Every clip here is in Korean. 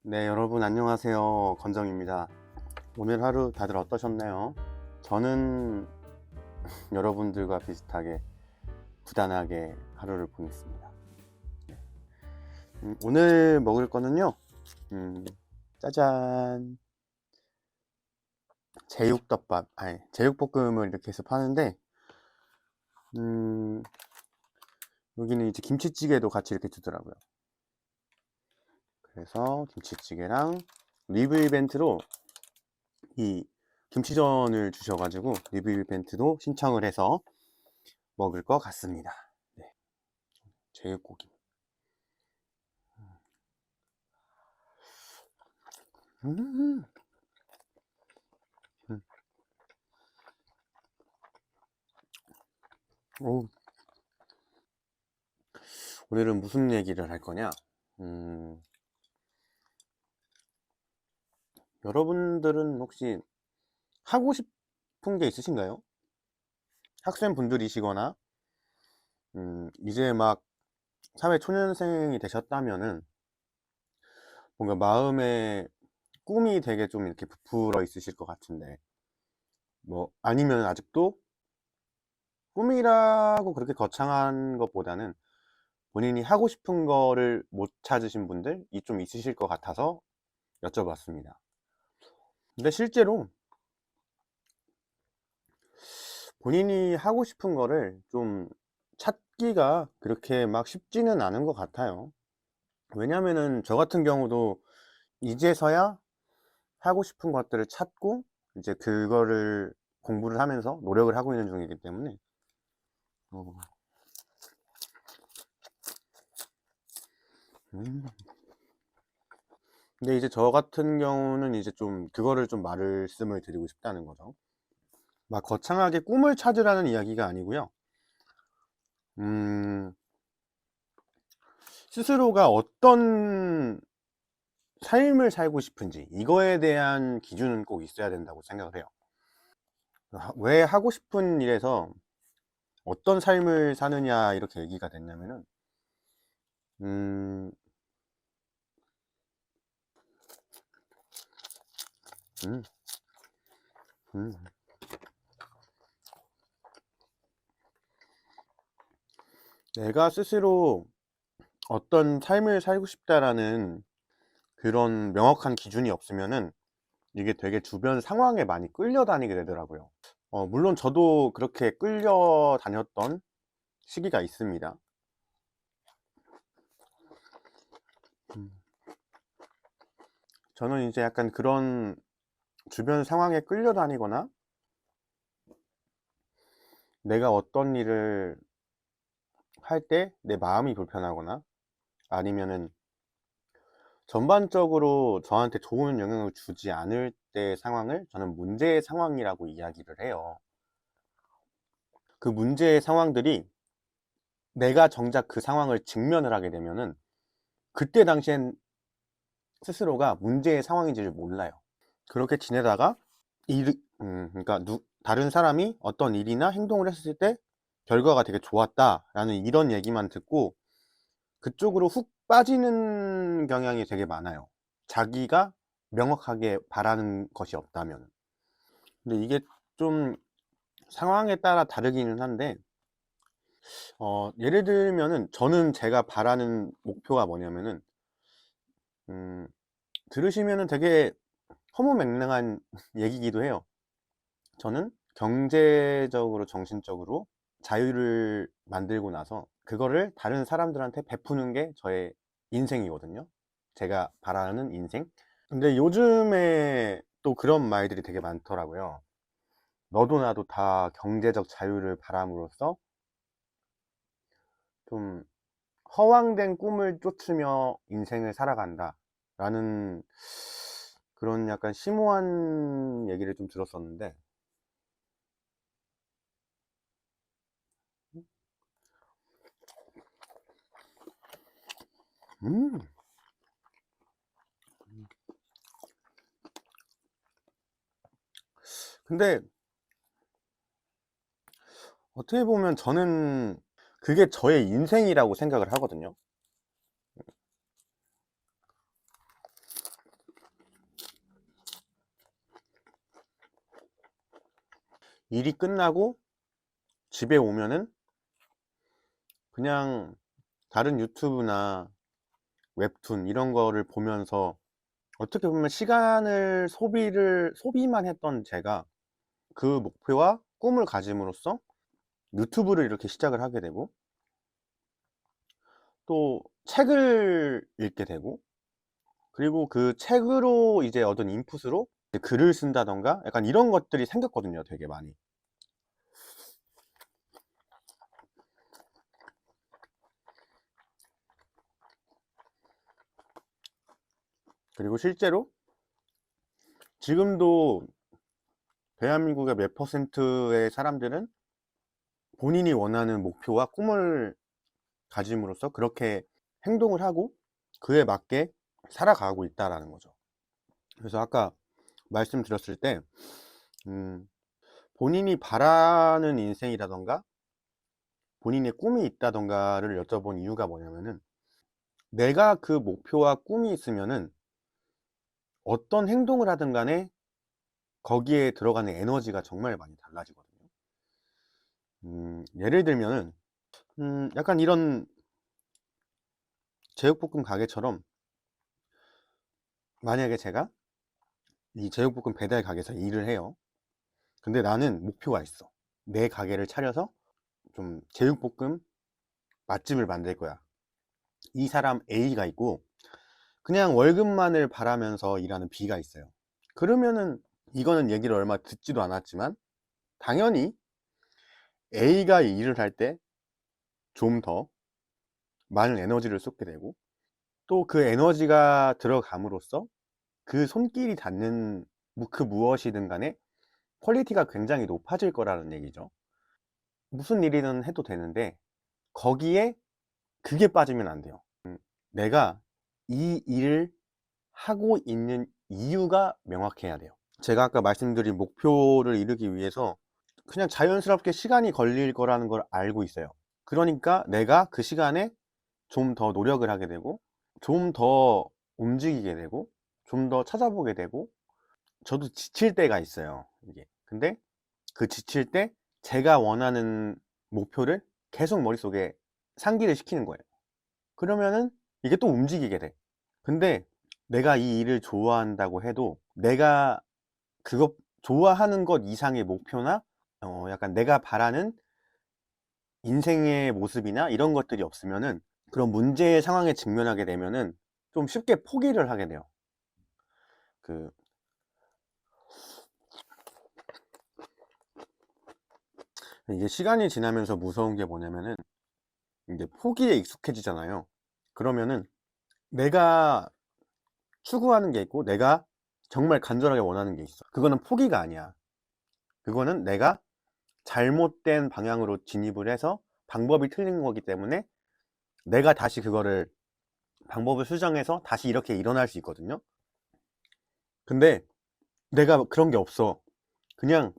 네, 여러분 안녕하세요. 건정입니다. 오늘 하루 다들 어떠셨나요? 저는 여러분들과 비슷하게 부단하게 하루를 보냈습니다. 오늘 먹을 거는요. 짜잔. 제육덮밥, 아니, 제육볶음을 이렇게 해서 파는데, 음, 여기는 이제 김치찌개도 같이 이렇게 주더라고요. 그래서 김치찌개랑 리뷰 이벤트로 이 김치전을 주셔가지고 리뷰 이벤트도 신청을 해서 먹을 것 같습니다. 네, 제육고기. 음, 음. 오, 오늘은 무슨 얘기를 할 거냐? 음, 여러분들은 혹시 하고 싶은 게 있으신가요? 학생분들이시거나, 이제 막 사회 초년생이 되셨다면은 뭔가 마음에 꿈이 되게 좀 이렇게 부풀어 있으실 것 같은데, 뭐, 아니면 아직도 꿈이라고 그렇게 거창한 것보다는 본인이 하고 싶은 거를 못 찾으신 분들이 좀 있으실 것 같아서 여쭤봤습니다. 근데 실제로 본인이 하고 싶은 거를 좀 찾기가 그렇게 막 쉽지는 않은 것 같아요. 왜냐면은 저 같은 경우도 이제서야 하고 싶은 것들을 찾고 이제 그거를 공부를 하면서 노력을 하고 있는 중이기 때문에 어, 음. 근데 이제 저 같은 경우는 이제 좀 그거를 좀 말씀을 드리고 싶다는 거죠. 막 거창하게 꿈을 찾으라는 이야기가 아니고요. 음, 스스로가 어떤 삶을 살고 싶은지 이거에 대한 기준은 꼭 있어야 된다고 생각을 해요. 왜 하고 싶은 일에서 어떤 삶을 사느냐 이렇게 얘기가 됐냐면은 음, 음, 음. 내가 스스로 어떤 삶을 살고 싶다라는 그런 명확한 기준이 없으면은 이게 되게 주변 상황에 많이 끌려다니게 되더라고요. 물론 저도 그렇게 끌려다녔던 시기가 있습니다. 음, 저는 이제 약간 그런 주변 상황에 끌려다니거나 내가 어떤 일을 할 때 내 마음이 불편하거나 아니면은 전반적으로 저한테 좋은 영향을 주지 않을 때 상황을 저는 문제의 상황이라고 이야기를 해요. 그 문제의 상황들이 내가 정작 그 상황을 직면을 하게 되면은 그때 당시엔 스스로가 문제의 상황인지를 몰라요. 그렇게 지내다가 그러니까 다른 사람이 어떤 일이나 행동을 했을 때 결과가 되게 좋았다라는 이런 얘기만 듣고 그쪽으로 훅 빠지는 경향이 되게 많아요. 자기가 명확하게 바라는 것이 없다면. 근데 이게 좀 상황에 따라 다르기는 한데, 예를 들면은 저는 제가 바라는 목표가 뭐냐면은, 음, 들으시면은 되게 허무맹랑한 얘기기도 해요. 저는 경제적으로, 정신적으로 자유를 만들고 나서 그거를 다른 사람들한테 베푸는 게 저의 인생이거든요. 제가 바라는 인생. 근데 요즘에 또 그런 말들이 되게 많더라고요. 너도 나도 다 경제적 자유를 바람으로써 좀 허황된 꿈을 쫓으며 인생을 살아간다. 라는 그런 약간 심오한 얘기를 좀 들었었는데, 음, 근데 어떻게 보면 저는 그게 저의 인생이라고 생각을 하거든요. 일이 끝나고 집에 오면은 그냥 다른 유튜브나 웹툰 이런 거를 보면서 어떻게 보면 시간을 소비만 했던 제가 그 목표와 꿈을 가짐으로써 유튜브를 이렇게 시작을 하게 되고 또 책을 읽게 되고 그리고 그 책으로 이제 얻은 인풋으로 이제 글을 쓴다던가 약간 이런 것들이 생겼거든요, 되게 많이. 그리고 실제로 지금도 대한민국의 몇 퍼센트의 사람들은 본인이 원하는 목표와 꿈을 가짐으로써 그렇게 행동을 하고 그에 맞게 살아가고 있다라는 거죠. 그래서 아까 말씀드렸을 때 음, 본인이 바라는 인생이라던가 본인의 꿈이 있다던가를 여쭤본 이유가 뭐냐면은 내가 그 목표와 꿈이 있으면은 어떤 행동을 하든 간에 거기에 들어가는 에너지가 정말 많이 달라지거든요. 예를 들면은 약간 이런 제육볶음 가게처럼 만약에 제가 이 제육볶음 배달 가게에서 일을 해요. 근데 나는 목표가 있어. 내 가게를 차려서 좀 제육볶음 맛집을 만들 거야. 이 사람 A가 있고 그냥 월급만을 바라면서 일하는 B가 있어요. 그러면은 이거는 얘기를 얼마 듣지도 않았지만 당연히 A가 일을 할 때 좀 더 많은 에너지를 쏟게 되고 또 그 에너지가 들어감으로써 그 손길이 닿는 그 무엇이든 간에 퀄리티가 굉장히 높아질 거라는 얘기죠. 무슨 일이든 해도 되는데 거기에 그게 빠지면 안 돼요. 내가 이 일을 하고 있는 이유가 명확해야 돼요. 제가 아까 말씀드린 목표를 이루기 위해서 그냥 자연스럽게 시간이 걸릴 거라는 걸 알고 있어요. 그러니까 내가 그 시간에 좀 더 노력을 하게 되고 좀 더 움직이게 되고 좀 더 찾아보게 되고 저도 지칠 때가 있어요, 이게. 근데 그 지칠 때 제가 원하는 목표를 계속 머릿속에 상기를 시키는 거예요. 그러면은 이게 또 움직이게 돼. 근데 내가 이 일을 좋아한다고 해도 내가 그것 좋아하는 것 이상의 목표나 약간 내가 바라는 인생의 모습이나 이런 것들이 없으면은 그런 문제의 상황에 직면하게 되면은 좀 쉽게 포기를 하게 돼요. 그 이게 시간이 지나면서 무서운 게 뭐냐면은 이제 포기에 익숙해지잖아요. 그러면은 내가 추구하는 게 있고 내가 정말 간절하게 원하는 게 있어. 그거는 포기가 아니야. 그거는 내가 잘못된 방향으로 진입을 해서 방법이 틀린 거기 때문에 내가 다시 그거를 방법을 수정해서 다시 이렇게 일어날 수 있거든요. 근데 내가 그런 게 없어. 그냥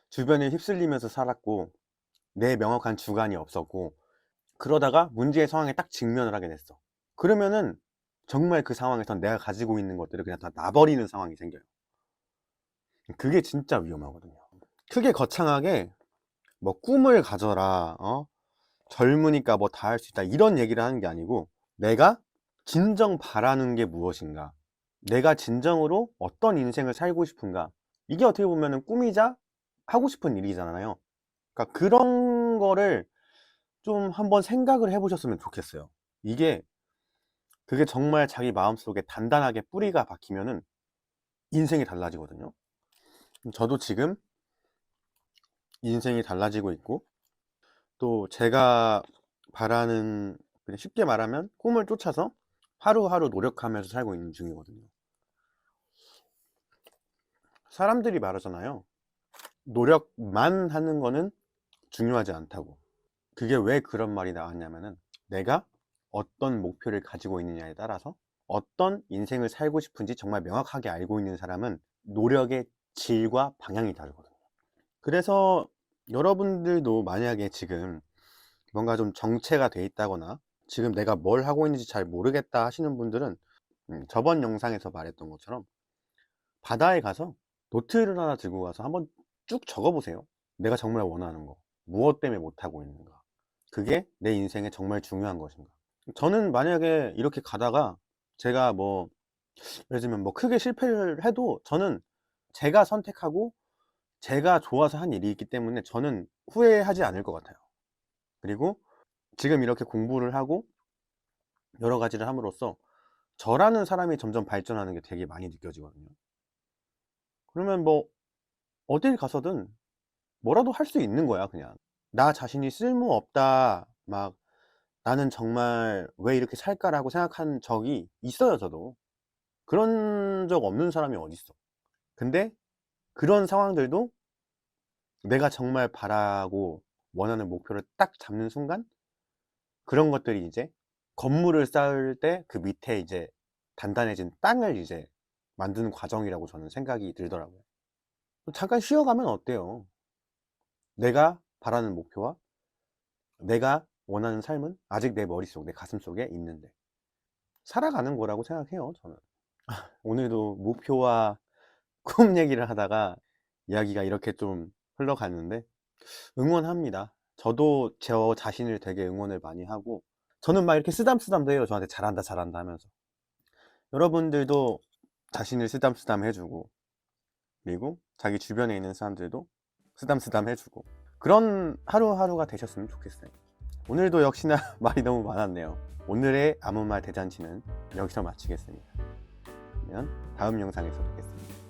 주변에 휩쓸리면서 살았고 내 명확한 주관이 없었고 그러다가 문제의 상황에 딱 직면을 하게 됐어. 그러면은 정말 그 상황에선 내가 가지고 있는 것들을 그냥 다 놔버리는 상황이 생겨요. 그게 진짜 위험하거든요. 크게 거창하게 뭐 꿈을 가져라, 젊으니까 뭐 다 할 수 있다 이런 얘기를 하는 게 아니고 내가 진정 바라는 게 무엇인가, 내가 진정으로 어떤 인생을 살고 싶은가, 이게 어떻게 보면은 꿈이자 하고 싶은 일이잖아요. 그러니까 그런 거를 좀 한번 생각을 해보셨으면 좋겠어요. 이게 그게 정말 자기 마음속에 단단하게 뿌리가 박히면은 인생이 달라지거든요. 저도 지금 인생이 달라지고 있고 또 제가 바라는, 그냥 쉽게 말하면 꿈을 쫓아서 하루하루 노력하면서 살고 있는 중이거든요. 사람들이 말하잖아요. 노력만 하는 거는 중요하지 않다고. 그게 왜 그런 말이 나왔냐면은 내가 어떤 목표를 가지고 있느냐에 따라서 어떤 인생을 살고 싶은지 정말 명확하게 알고 있는 사람은 노력의 질과 방향이 다르거든요. 그래서 여러분들도 만약에 지금 뭔가 좀 정체가 돼 있다거나 지금 내가 뭘 하고 있는지 잘 모르겠다 하시는 분들은 저번 영상에서 말했던 것처럼 바다에 가서 노트를 하나 들고 가서 한번 쭉 적어 보세요. 내가 정말 원하는 거, 무엇 때문에 못하고 있는가, 그게 내 인생에 정말 중요한 것인가. 저는 만약에 이렇게 가다가 제가 뭐 예를 들면 뭐 크게 실패를 해도 저는 제가 선택하고 제가 좋아서 한 일이 있기 때문에 저는 후회하지 않을 것 같아요. 그리고 지금 이렇게 공부를 하고 여러 가지를 함으로써 저라는 사람이 점점 발전하는 게 되게 많이 느껴지거든요. 그러면 뭐 어딜 가서든 뭐라도 할 수 있는 거야 그냥. 나 자신이 쓸모없다, 막 '나는 정말 왜 이렇게 살까?'라고 생각한 적이 있어요 저도. 그런 적 없는 사람이 어딨어. 근데 그런 상황들도 내가 정말 바라고 원하는 목표를 딱 잡는 순간 그런 것들이 이제 건물을 쌓을 때 그 밑에 이제 단단해진 땅을 이제 만드는 과정이라고 저는 생각이 들더라고요. 잠깐 쉬어가면 어때요? 내가 바라는 목표와 내가 원하는 삶은 아직 내 머릿속, 내 가슴속에 있는데 살아가는 거라고 생각해요 저는. 오늘도 목표와 꿈 얘기를 하다가 이야기가 이렇게 좀 흘러갔는데 응원합니다. 저도 저 자신을 되게 응원을 많이 하고 저는 막 이렇게 쓰담쓰담도 해요. 저한테 잘한다 잘한다 하면서. 여러분들도 자신을 쓰담쓰담 해주고 그리고 자기 주변에 있는 사람들도 쓰담쓰담 해주고 그런 하루하루가 되셨으면 좋겠어요. 오늘도 역시나 말이 너무 많았네요. 오늘의 아무 말 대잔치는 여기서 마치겠습니다. 그러면 다음 영상에서 뵙겠습니다.